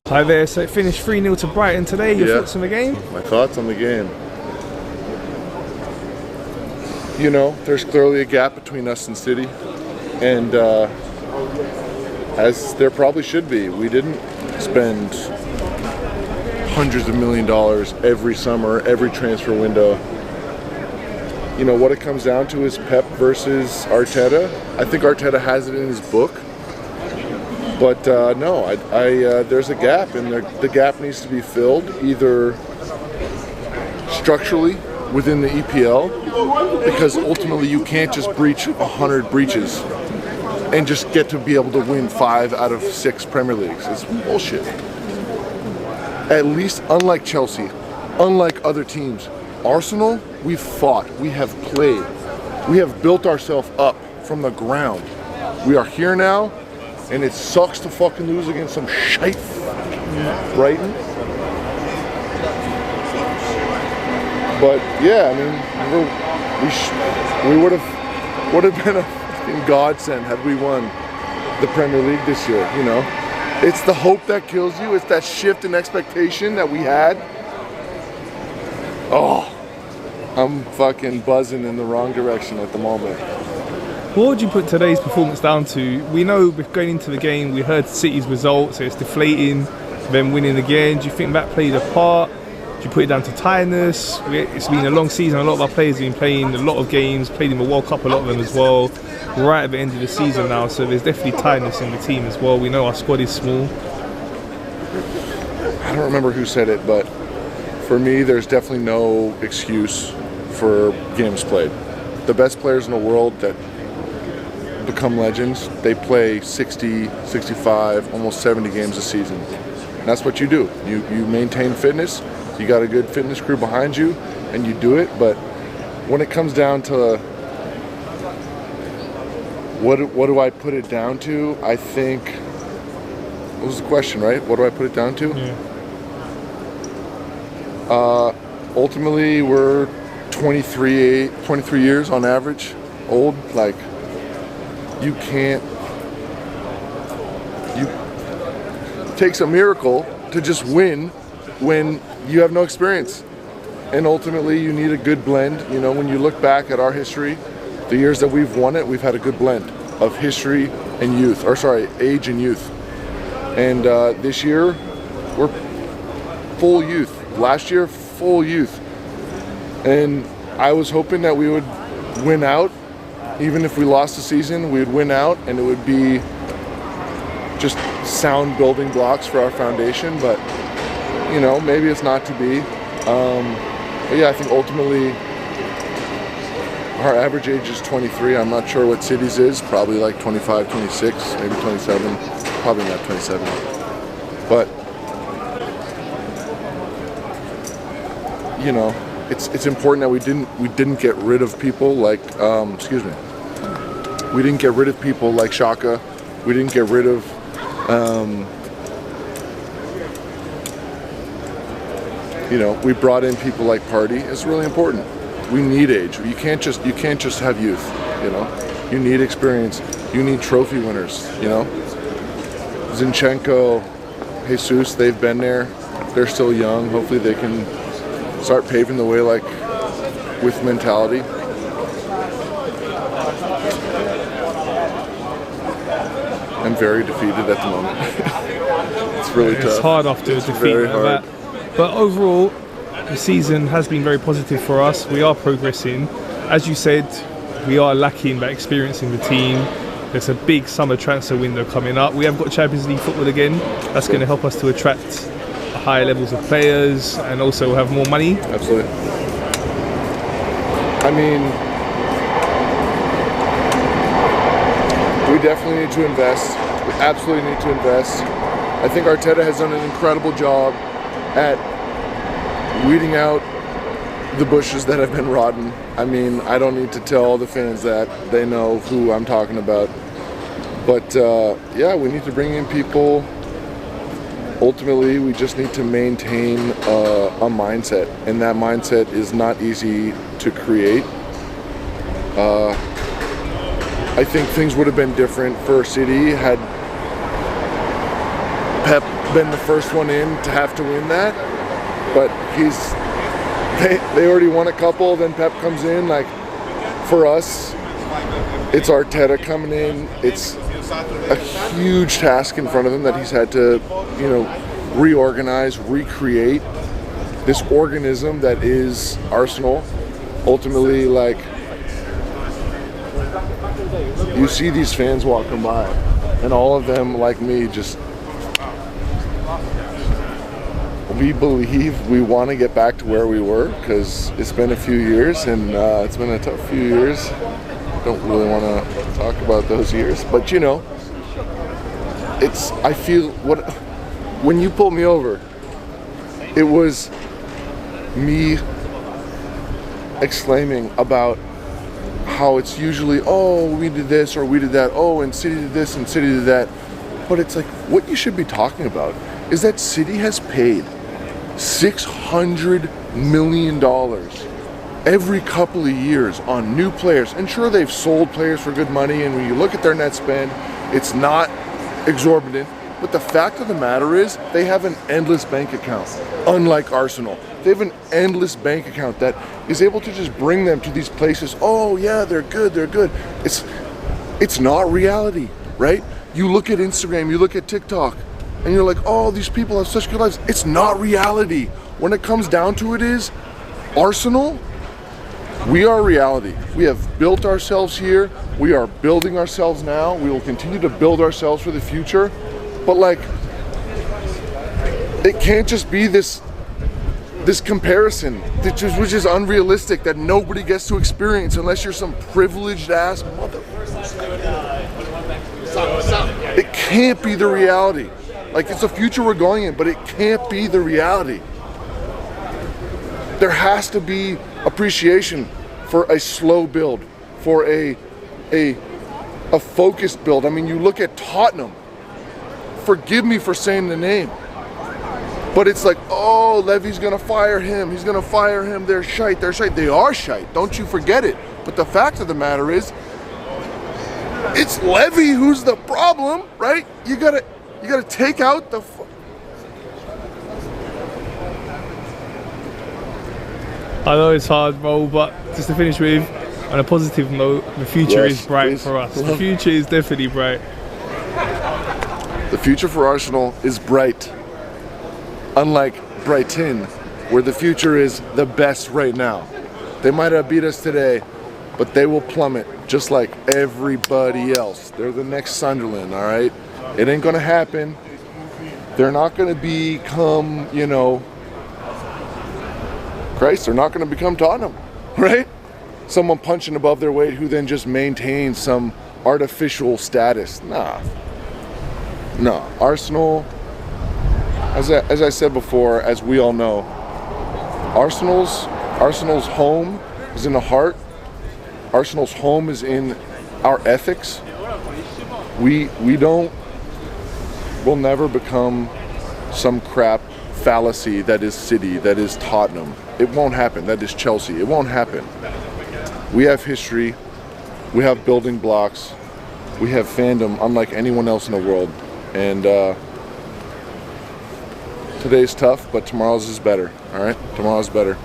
Hi there, so it finished 3-0 to Brighton today. Your thoughts on the game? My thoughts on the game. You know, there's clearly a gap between us and City, and as there probably should be. We didn't spend hundreds of $millions every summer, every transfer window. You know, what it comes down to is Pep versus Arteta. I think Arteta has it in his book. But no, there's a gap, and the gap needs to be filled either structurally within the EPL, because ultimately you can't just breach 100 breaches and just get to be able to win 5 out of 6 Premier Leagues. It's bullshit. At least, unlike Chelsea, unlike other teams, Arsenal, we've fought, we have played, we have built ourselves up from the ground. We are here now. And it sucks to fucking lose against some shite Brighton. But yeah, I mean, we would have been a fucking godsend had we won the Premier League this year. You know, it's the hope that kills you. It's that shift in expectation that we had. Oh, I'm fucking buzzing in the wrong direction at the moment. What would you put today's performance down to? We know going into the game, we heard City's results, so it's deflating, them winning again. Do you think that played a part? Do you put it down to tiredness? It's been a long season, a lot of our players have been playing a lot of games, played in the World Cup, a lot of them as well. We're right at the end of the season now, so there's definitely tiredness in the team as well. We know our squad is small. I don't remember who said it, but for me, there's definitely no excuse for games played. The best players in the world that become legends, they play 60, 65, almost 70 games a season. And that's what you do. You maintain fitness, you got a good fitness crew behind you, and you do it. But when it comes down to what do I put it down to, I think, what was the question, right? What do I put it down to? Yeah. Ultimately, we're 23 years on average old. Like, it takes a miracle to just win when you have no experience. And ultimately you need a good blend. You know, when you look back at our history, the years that we've won it, we've had a good blend of history and age and youth. And this year, we're full youth. Last year, full youth. And I was hoping that we would win out. Even if we lost the season, we would win out, and it would be just sound building blocks for our foundation. But, you know, maybe it's not to be. But yeah, I think ultimately our average age is 23. I'm not sure what City's is. Probably like 25, 26, maybe 27. Probably not 27. But, you know, it's important that we didn't get rid of people like we didn't get rid of people like Xhaka. We didn't get rid of you know, we brought in people like Partey. It's really important. We need age. You can't just have youth, you know. You need experience. You need trophy winners, you know. Zinchenko, Jesus, they've been there. They're still young. Hopefully they can start paving the way, like, with mentality. I'm very defeated at the moment. It's really tough. It's hard after a defeat like that. But overall, the season has been very positive for us. We are progressing. As you said, we are lacking that experience in the team. There's a big summer transfer window coming up. We have got Champions League football again. That's going to help us to attract higher levels of players, and also have more money. Absolutely. I mean, we definitely need to invest. We absolutely need to invest. I think Arteta has done an incredible job at weeding out the bushes that have been rotten. I mean, I don't need to tell the fans that. They know who I'm talking about. But yeah, we need to bring in people. Ultimately, we just need to maintain a mindset, and that mindset is not easy to create. I think things would have been different for City had Pep been the first one in to have to win that, but they already won a couple. Then Pep comes in. Like, for us, it's Arteta coming in. It's a huge task in front of him that he's had to, reorganize, recreate this organism that is Arsenal. Ultimately, like, you see these fans walking by, and all of them, like me, just, we believe we want to get back to where we were, because it's been a few years, and it's been a tough few years. Don't really want to talk about those years, but I feel when you pulled me over, it was me exclaiming about how it's usually, oh, we did this or we did that, oh, and City did this and City did that. But it's like, what you should be talking about is that City has paid $600 million every couple of years on new players. And sure, they've sold players for good money, and when you look at their net spend, it's not exorbitant. But the fact of the matter is, they have an endless bank account, unlike Arsenal. They have an endless bank account that is able to just bring them to these places. Oh yeah, they're good, they're good. It's not reality, right? You look at Instagram, you look at TikTok, and you're like, oh, these people have such good lives. It's not reality. When it comes down to it is, Arsenal, we are reality. We have built ourselves here. We are building ourselves now. We will continue to build ourselves for the future. But like, it can't just be this comparison, which is unrealistic, that nobody gets to experience unless you're some privileged ass mother. It can't be the reality. Like, it's a future we're going in, but it can't be the reality. There has to be appreciation for a slow build, for a focused build. I mean, you look at Tottenham. Forgive me for saying the name, but it's like, oh, Levy's gonna fire him. He's gonna fire him. They're shite. They're shite. They are shite. Don't you forget it. But the fact of the matter is, it's Levy who's the problem, right? You gotta take out the. I know it's hard, bro, but just to finish with, on a positive note, the future is bright for us. The future is definitely bright. The future for Arsenal is bright. Unlike Brighton, where the future is the best right now. They might have beat us today, but they will plummet just like everybody else. They're the next Sunderland, all right? It ain't gonna happen. They're not gonna become, they're not gonna become Tottenham, right? Someone punching above their weight who then just maintains some artificial status. No, Arsenal, as I said before, as we all know, Arsenal's home is in the heart. Arsenal's home is in our ethics. We'll never become some crap fallacy that is City, that is Tottenham. It won't happen. That is Chelsea. It won't happen. We have history. We have building blocks. We have fandom unlike anyone else in the world. And today's tough, but tomorrow's is better. All right? Tomorrow's better.